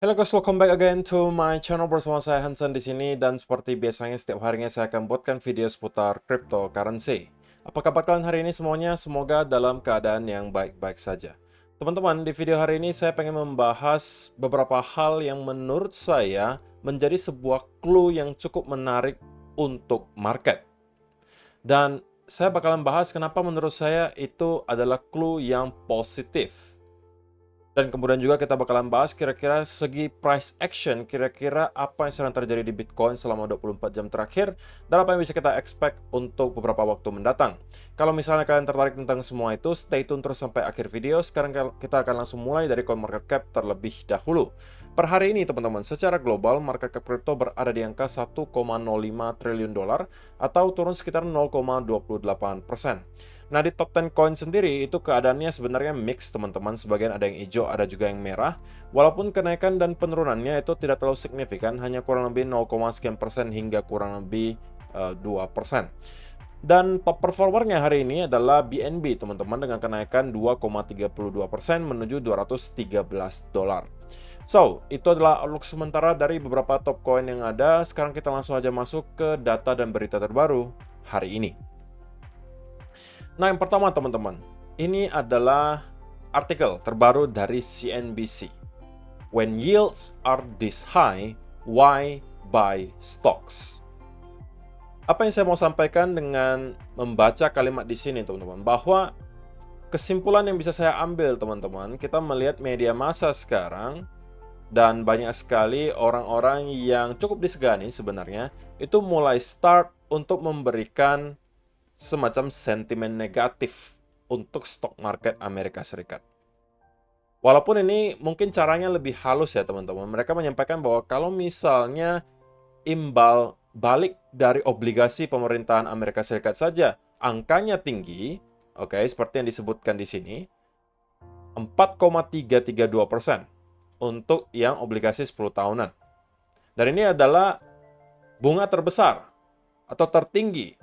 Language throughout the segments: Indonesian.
Hello guys, welcome back again to my channel bersama saya Hansen di sini dan seperti biasanya setiap harinya saya akan buatkan video seputar cryptocurrency. Apa kabar kalian hari ini semuanya? Semoga dalam keadaan yang baik-baik saja. Teman-teman, di video hari ini saya pengen membahas beberapa hal yang menurut saya menjadi sebuah clue yang cukup menarik untuk market. Dan saya bakalan bahas kenapa menurut saya itu adalah clue yang positif. Dan kemudian juga kita bakalan bahas kira-kira segi price action, kira-kira apa yang sedang terjadi di Bitcoin selama 24 jam terakhir, dan apa yang bisa kita expect untuk beberapa waktu mendatang. Kalau misalnya kalian tertarik tentang semua itu, stay tune terus sampai akhir video. Sekarang kita akan langsung mulai dari CoinMarketCap terlebih dahulu. Per hari ini teman-teman, secara global, market cap crypto berada di angka 1,05 triliun dolar atau turun sekitar 0,28%. Nah, di top 10 coin sendiri itu keadaannya sebenarnya mix teman-teman. Sebagian ada yang hijau, ada juga yang merah. Walaupun kenaikan dan penurunannya itu tidak terlalu signifikan, hanya kurang lebih 0, sekian persen hingga kurang lebih 2%. Dan top performernya hari ini adalah BNB teman-teman dengan kenaikan 2,32% menuju 213 dolar. So, itu adalah outlook sementara dari beberapa top coin yang ada. Sekarang kita langsung aja masuk ke data dan berita terbaru hari ini. Nah, yang pertama teman-teman, ini adalah artikel terbaru dari CNBC. When yields are this high, why buy stocks? Apa yang saya mau sampaikan dengan membaca kalimat di sini teman-teman, bahwa kesimpulan yang bisa saya ambil teman-teman, kita melihat media massa sekarang dan banyak sekali orang-orang yang cukup disegani sebenarnya itu mulai start untuk memberikan semacam sentimen negatif untuk stock market Amerika Serikat. Walaupun ini mungkin caranya lebih halus ya teman-teman. Mereka menyampaikan bahwa kalau misalnya imbal balik dari obligasi pemerintahan Amerika Serikat saja angkanya tinggi, oke, seperti yang disebutkan di sini, 4,332% untuk yang obligasi 10 tahunan. Dan ini adalah bunga terbesar atau tertinggi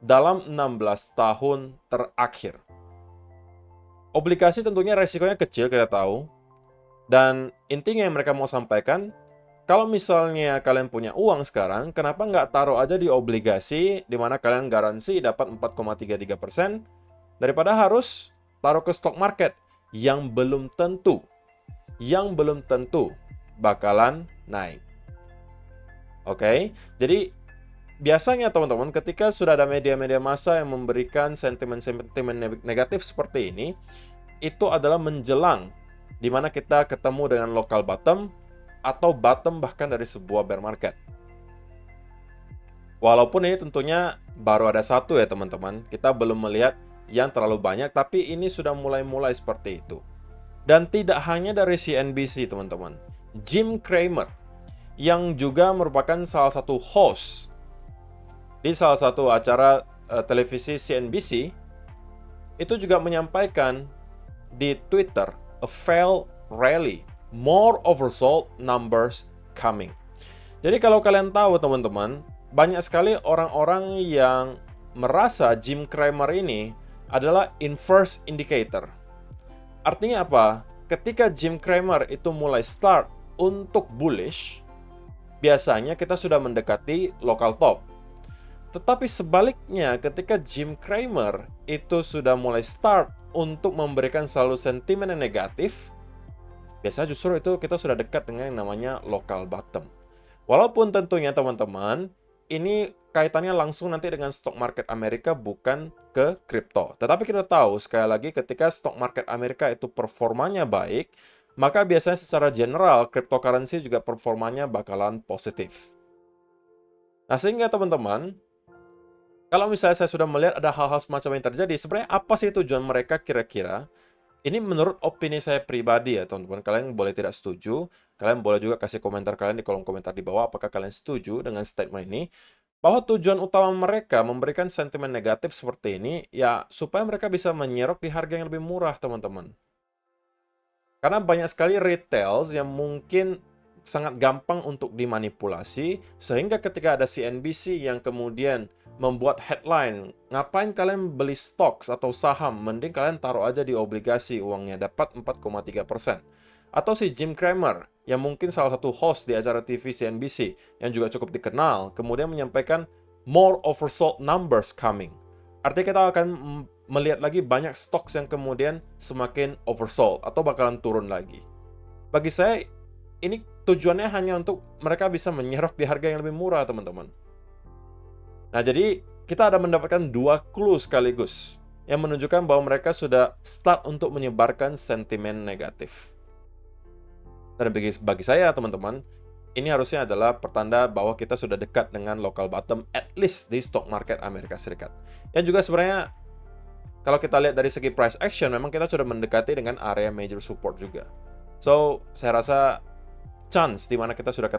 dalam 16 tahun terakhir. Obligasi tentunya resikonya kecil, kita tahu. Dan intinya yang mereka mau sampaikan, kalau misalnya kalian punya uang sekarang, kenapa nggak taruh aja di obligasi, di mana kalian garansi dapat 4,33%, daripada harus taruh ke stock market yang belum tentu bakalan naik. Oke, jadi biasanya teman-teman, ketika sudah ada media-media massa yang memberikan sentimen-sentimen negatif seperti ini, itu adalah menjelang di mana kita ketemu dengan local bottom atau bottom bahkan dari sebuah bear market. Walaupun ini tentunya baru ada satu ya teman-teman, kita belum melihat yang terlalu banyak, tapi ini sudah mulai-mulai seperti itu. Dan tidak hanya dari CNBC teman-teman, Jim Cramer yang juga merupakan salah satu host di salah satu acara televisi CNBC, itu juga menyampaikan di Twitter, a failed rally, more oversold numbers coming. Jadi kalau kalian tahu teman-teman, banyak sekali orang-orang yang merasa Jim Cramer ini adalah inverse indicator. Artinya apa? Ketika Jim Cramer itu mulai start untuk bullish, biasanya kita sudah mendekati local top. Tetapi sebaliknya, ketika Jim Cramer itu sudah mulai start untuk memberikan selalu sentimen yang negatif, biasanya justru itu kita sudah dekat dengan yang namanya local bottom. Walaupun tentunya teman-teman, ini kaitannya langsung nanti dengan stock market Amerika, bukan ke kripto. Tetapi kita tahu, sekali lagi, ketika stock market Amerika itu performanya baik, maka biasanya secara general, cryptocurrency juga performanya bakalan positif. Nah, sehingga teman-teman, kalau misalnya saya sudah melihat ada hal-hal semacam yang terjadi, sebenarnya apa sih tujuan mereka kira-kira? Ini menurut opini saya pribadi ya teman-teman. Kalian boleh tidak setuju, kalian boleh juga kasih komentar kalian di kolom komentar di bawah apakah kalian setuju dengan statement ini. Bahwa tujuan utama mereka memberikan sentimen negatif seperti ini, ya supaya mereka bisa menyerok di harga yang lebih murah teman-teman. Karena banyak sekali retails yang mungkin sangat gampang untuk dimanipulasi, sehingga ketika ada CNBC yang kemudian membuat headline, ngapain kalian beli stocks atau saham, mending kalian taruh aja di obligasi, uangnya dapat 4,3%. Atau si Jim Cramer, yang mungkin salah satu host di acara TV CNBC, yang juga cukup dikenal, kemudian menyampaikan more oversold numbers coming. Artinya kita akan melihat lagi banyak stocks yang kemudian semakin oversold atau bakalan turun lagi. Bagi saya, ini tujuannya hanya untuk mereka bisa menyerok di harga yang lebih murah, teman-teman. Nah, jadi kita ada mendapatkan dua clue sekaligus yang menunjukkan bahwa mereka sudah start untuk menyebarkan sentimen negatif. Dan bagi saya, teman-teman, ini harusnya adalah pertanda bahwa kita sudah dekat dengan local bottom, at least di stock market Amerika Serikat. Yang juga sebenarnya, kalau kita lihat dari segi price action, memang kita sudah mendekati dengan area major support juga. So, saya rasa chance di mana kita sudah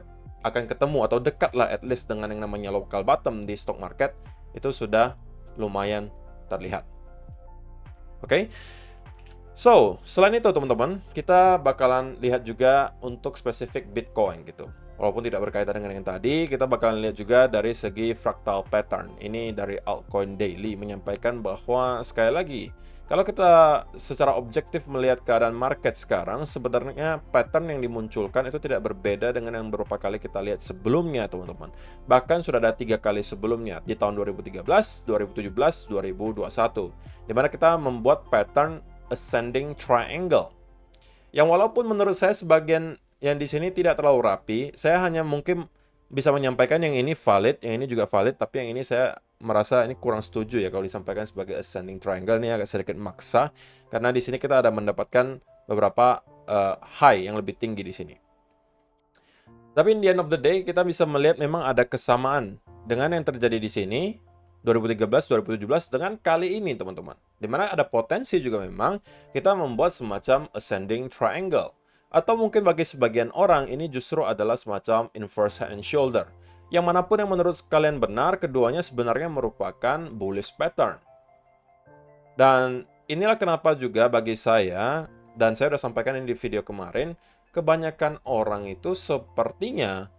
akan ketemu atau dekat lah at least dengan yang namanya local bottom di stock market itu sudah lumayan terlihat. Oke. So, selain itu teman-teman, kita bakalan lihat juga untuk spesifik Bitcoin gitu. Walaupun tidak berkaitan dengan yang tadi, kita bakalan lihat juga dari segi fractal pattern. Ini dari Altcoin Daily menyampaikan bahwa sekali lagi, kalau kita secara objektif melihat keadaan market sekarang, sebenarnya pattern yang dimunculkan itu tidak berbeda dengan yang beberapa kali kita lihat sebelumnya, teman-teman. Bahkan sudah ada 3 kali sebelumnya, di tahun 2013, 2017, 2021. Di mana kita membuat pattern ascending triangle. Yang walaupun menurut saya sebagian yang di sini tidak terlalu rapi, saya hanya mungkin bisa menyampaikan yang ini valid, yang ini juga valid, tapi yang ini saya merasa ini kurang setuju ya kalau disampaikan sebagai ascending triangle. Ini agak sedikit maksa karena di sini kita ada mendapatkan beberapa high yang lebih tinggi di sini. Tapi in the end of the day kita bisa melihat memang ada kesamaan dengan yang terjadi di sini 2013, 2017 dengan kali ini teman-teman. Di mana ada potensi juga memang kita membuat semacam ascending triangle. Atau mungkin bagi sebagian orang ini justru adalah semacam inverse head and shoulder. Yang manapun yang menurut kalian benar, keduanya sebenarnya merupakan bullish pattern. Dan inilah kenapa juga bagi saya, dan saya sudah sampaikan ini di video kemarin, kebanyakan orang itu sepertinya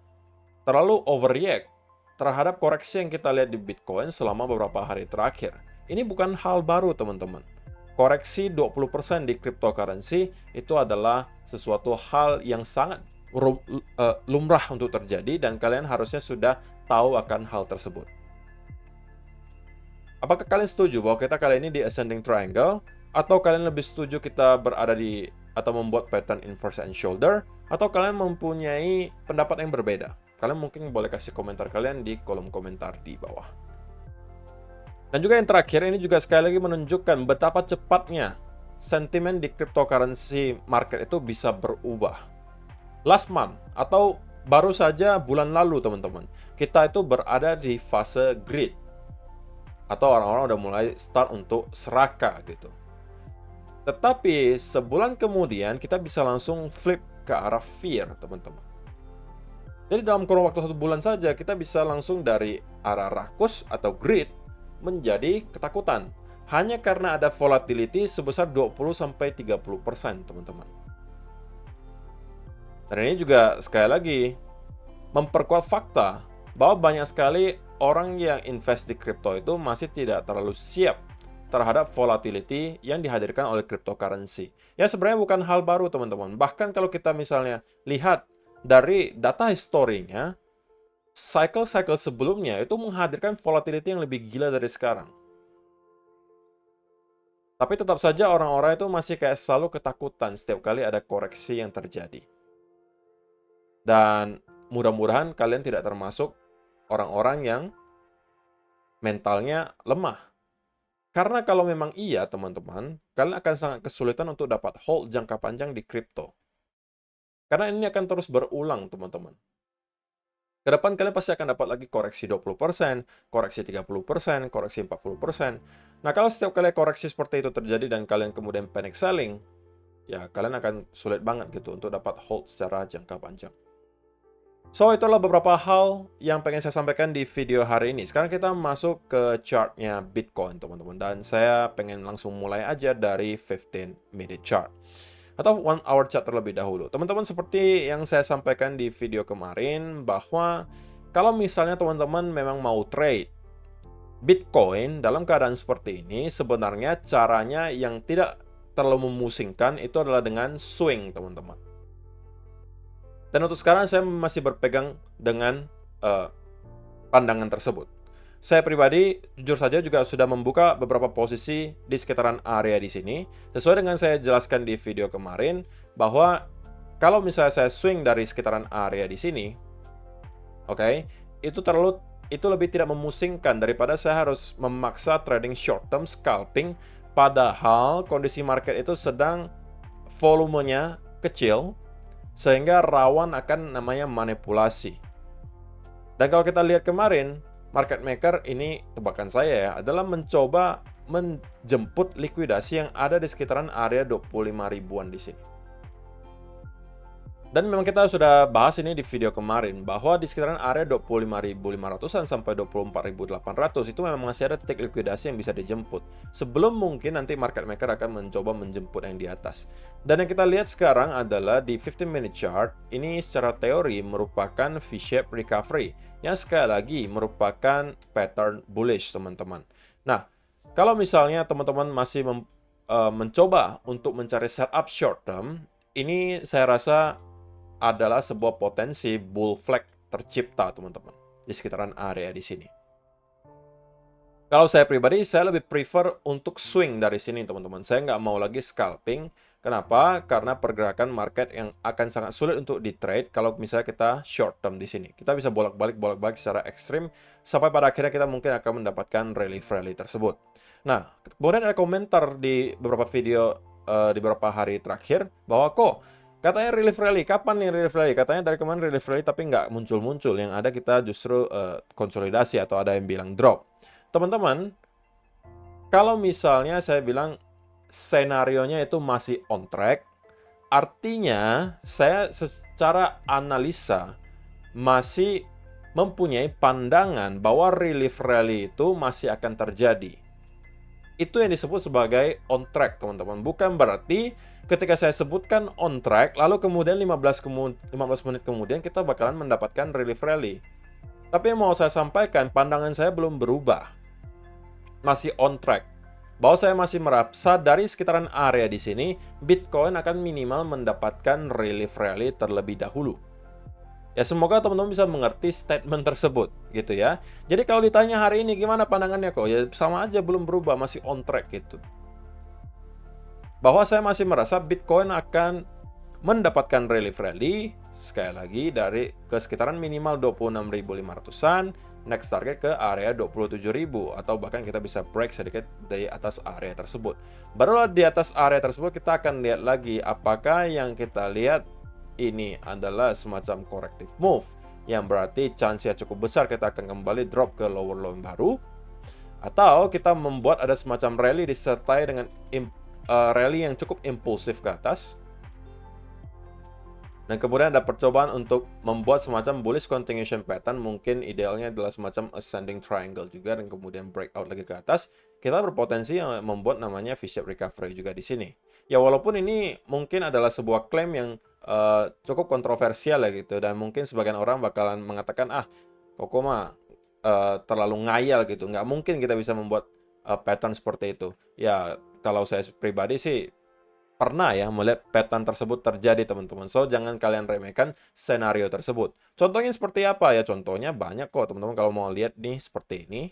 terlalu overreact terhadap koreksi yang kita lihat di Bitcoin selama beberapa hari terakhir. Ini bukan hal baru teman-teman. Koreksi 20% di cryptocurrency itu adalah sesuatu hal yang sangat lumrah untuk terjadi dan kalian harusnya sudah tahu akan hal tersebut. Apakah kalian setuju bahwa kita kali ini di ascending triangle atau kalian lebih setuju kita berada di atau membuat pattern inverse and shoulder atau kalian mempunyai pendapat yang berbeda? Kalian mungkin boleh kasih komentar kalian di kolom komentar di bawah. Dan juga yang terakhir ini juga sekali lagi menunjukkan betapa cepatnya sentimen di cryptocurrency market itu bisa berubah. Last month atau baru saja bulan lalu teman-teman, kita itu berada di fase greed atau orang-orang udah mulai start untuk serakah gitu. Tetapi sebulan kemudian kita bisa langsung flip ke arah fear teman-teman. Jadi dalam kurun waktu 1 bulan saja kita bisa langsung dari arah rakus atau greed menjadi ketakutan hanya karena ada volatility sebesar 20-30% teman-teman. Dan ini juga sekali lagi memperkuat fakta bahwa banyak sekali orang yang invest di kripto itu masih tidak terlalu siap terhadap volatility yang dihadirkan oleh cryptocurrency. Ya sebenarnya bukan hal baru teman-teman. Bahkan kalau kita misalnya lihat dari data historinya, cycle-cycle sebelumnya itu menghadirkan volatility yang lebih gila dari sekarang. Tapi tetap saja orang-orang itu masih kayak selalu ketakutan setiap kali ada koreksi yang terjadi. Dan mudah-mudahan kalian tidak termasuk orang-orang yang mentalnya lemah. Karena kalau memang iya teman-teman, kalian akan sangat kesulitan untuk dapat hold jangka panjang di kripto. Karena ini akan terus berulang teman-teman. Kedepan kalian pasti akan dapat lagi koreksi 20%, koreksi 30%, koreksi 40%. Nah kalau setiap kali koreksi seperti itu terjadi dan kalian kemudian panic selling, ya kalian akan sulit banget gitu untuk dapat hold secara jangka panjang. So, itulah beberapa hal yang pengen saya sampaikan di video hari ini. Sekarang kita masuk ke chartnya Bitcoin, teman-teman. Dan saya pengen langsung mulai aja dari 15-minute chart. Atau 1 hour chart terlebih dahulu. Teman-teman, seperti yang saya sampaikan di video kemarin, bahwa kalau misalnya teman-teman memang mau trade Bitcoin dalam keadaan seperti ini, sebenarnya caranya yang tidak terlalu memusingkan itu adalah dengan swing, teman-teman. Dan untuk sekarang saya masih berpegang dengan pandangan tersebut. Saya pribadi, jujur saja juga sudah membuka beberapa posisi di sekitaran area di sini. Sesuai dengan saya jelaskan di video kemarin, bahwa kalau misalnya saya swing dari sekitaran area di sini, oke, itu lebih tidak memusingkan daripada saya harus memaksa trading short term scalping, padahal kondisi market itu sedang volumenya kecil, sehingga rawan akan namanya manipulasi. Dan kalau kita lihat kemarin, market maker ini, tebakan saya ya, adalah mencoba menjemput likuidasi yang ada di sekitaran area 25 ribuan di sini. Dan memang kita sudah bahas ini di video kemarin, bahwa di sekitaran area 25.500-an sampai 24.800 itu memang masih ada titik likuidasi yang bisa dijemput. Sebelum mungkin nanti market maker akan mencoba menjemput yang di atas. Dan yang kita lihat sekarang adalah di 15-minute chart, ini secara teori merupakan V-shape recovery, yang sekali lagi merupakan pattern bullish, teman-teman. Nah, kalau misalnya teman-teman masih mencoba untuk mencari setup short term, ini saya rasa adalah sebuah potensi bull flag tercipta, teman-teman, di sekitaran area di sini. Kalau saya pribadi, saya lebih prefer untuk swing dari sini, teman-teman. Saya nggak mau lagi scalping. Kenapa? Karena pergerakan market yang akan sangat sulit untuk di-trade kalau misalnya kita short term di sini. Kita bisa bolak-balik secara ekstrim, sampai pada akhirnya kita mungkin akan mendapatkan rally tersebut. Nah, kemudian ada komentar di beberapa video di beberapa hari terakhir, bahwa kok katanya relief rally, kapan nih relief rally? Katanya dari kemarin relief rally tapi nggak muncul-muncul. Yang ada kita justru konsolidasi, atau ada yang bilang drop. Teman-teman, kalau misalnya saya bilang senarionya itu masih on track, artinya saya secara analisa masih mempunyai pandangan bahwa relief rally itu masih akan terjadi. Itu yang disebut sebagai on track, teman-teman. Bukan berarti ketika saya sebutkan on track, lalu kemudian 15 menit kemudian kita bakalan mendapatkan relief rally. Tapi yang mau saya sampaikan, pandangan saya belum berubah. Masih on track. Bahwa saya masih merasa dari sekitaran area di sini, Bitcoin akan minimal mendapatkan relief rally terlebih dahulu. Ya, semoga teman-teman bisa mengerti statement tersebut, gitu ya. Jadi kalau ditanya hari ini gimana pandangannya kok, ya sama aja, belum berubah, masih on track gitu. Bahwa saya masih merasa Bitcoin akan mendapatkan relief rally, sekali lagi, dari ke sekitaran minimal 26.500-an, next target ke area 27.000, atau bahkan kita bisa break sedikit dari atas area tersebut. Barulah di atas area tersebut kita akan lihat lagi apakah yang kita lihat ini adalah semacam corrective move, yang berarti chance-nya cukup besar kita akan kembali drop ke lower low yang baru, atau kita membuat ada semacam rally disertai dengan rally yang cukup impulsif ke atas, dan kemudian ada percobaan untuk membuat semacam bullish continuation pattern. Mungkin idealnya adalah semacam ascending triangle juga, dan kemudian breakout lagi ke atas. Kita berpotensi membuat namanya V-shape recovery juga di sini. Ya, walaupun ini mungkin adalah sebuah klaim yang cukup kontroversial ya gitu, dan mungkin sebagian orang bakalan mengatakan, Koko mah terlalu ngayal gitu, nggak mungkin kita bisa membuat pattern seperti itu. Ya, kalau saya pribadi sih pernah ya melihat pattern tersebut terjadi, teman-teman. So, jangan kalian remehkan senario tersebut. Contohnya seperti apa ya? Contohnya banyak kok, teman-teman. Kalau mau lihat nih, seperti ini.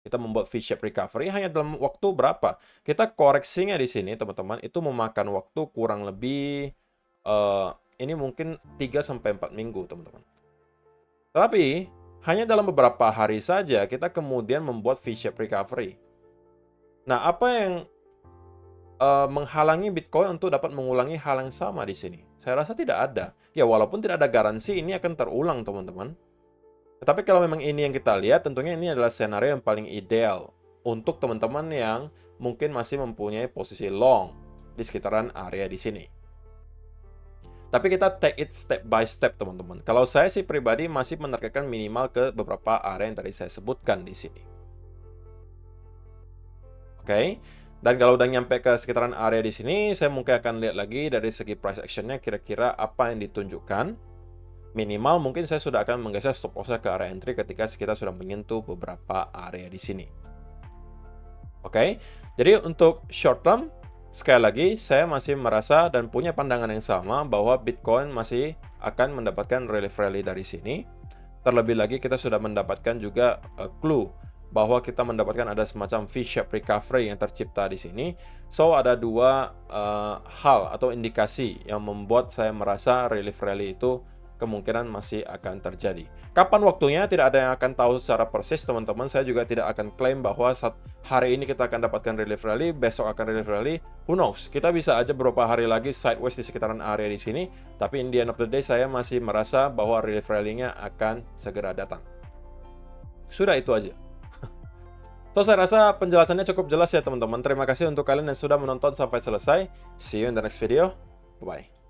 Kita membuat V-shape recovery hanya dalam waktu berapa? Kita koreksinya di sini, teman-teman, itu memakan waktu kurang lebih ini mungkin 3-4 minggu, teman-teman. Tapi hanya dalam beberapa hari saja kita kemudian membuat V-shape recovery. Nah, apa yang menghalangi Bitcoin untuk dapat mengulangi hal yang sama di sini? Saya rasa tidak ada. Ya, walaupun tidak ada garansi ini akan terulang, teman-teman. Tetapi kalau memang ini yang kita lihat, tentunya ini adalah skenario yang paling ideal untuk teman-teman yang mungkin masih mempunyai posisi long di sekitaran area di sini. Tapi kita take it step by step, teman-teman. Kalau saya sih pribadi masih menargetkan minimal ke beberapa area yang tadi saya sebutkan di sini. Oke. Dan kalau udah nyampe ke sekitaran area di sini, saya mungkin akan lihat lagi dari segi price action-nya kira-kira apa yang ditunjukkan. Minimal mungkin saya sudah akan menggeser stop loss ke area entry ketika kita sudah menyentuh beberapa area di sini. Oke. Jadi untuk short term, sekali lagi, saya masih merasa dan punya pandangan yang sama bahwa Bitcoin masih akan mendapatkan relief rally dari sini. Terlebih lagi kita sudah mendapatkan juga clue bahwa kita mendapatkan ada semacam V-shape recovery yang tercipta di sini. So ada dua hal atau indikasi yang membuat saya merasa relief rally itu kemungkinan masih akan terjadi. Kapan waktunya tidak ada yang akan tahu secara persis, teman-teman. Saya juga tidak akan klaim bahwa saat hari ini kita akan dapatkan relief rally, besok akan relief rally. Who knows? Kita bisa aja beberapa hari lagi sideways di sekitaran area di sini, tapi in the end of the day saya masih merasa bahwa relief rally-nya akan segera datang. Sudah itu aja. So, saya rasa penjelasannya cukup jelas ya teman-teman. Terima kasih untuk kalian yang sudah menonton sampai selesai. See you in the next video. Bye-bye.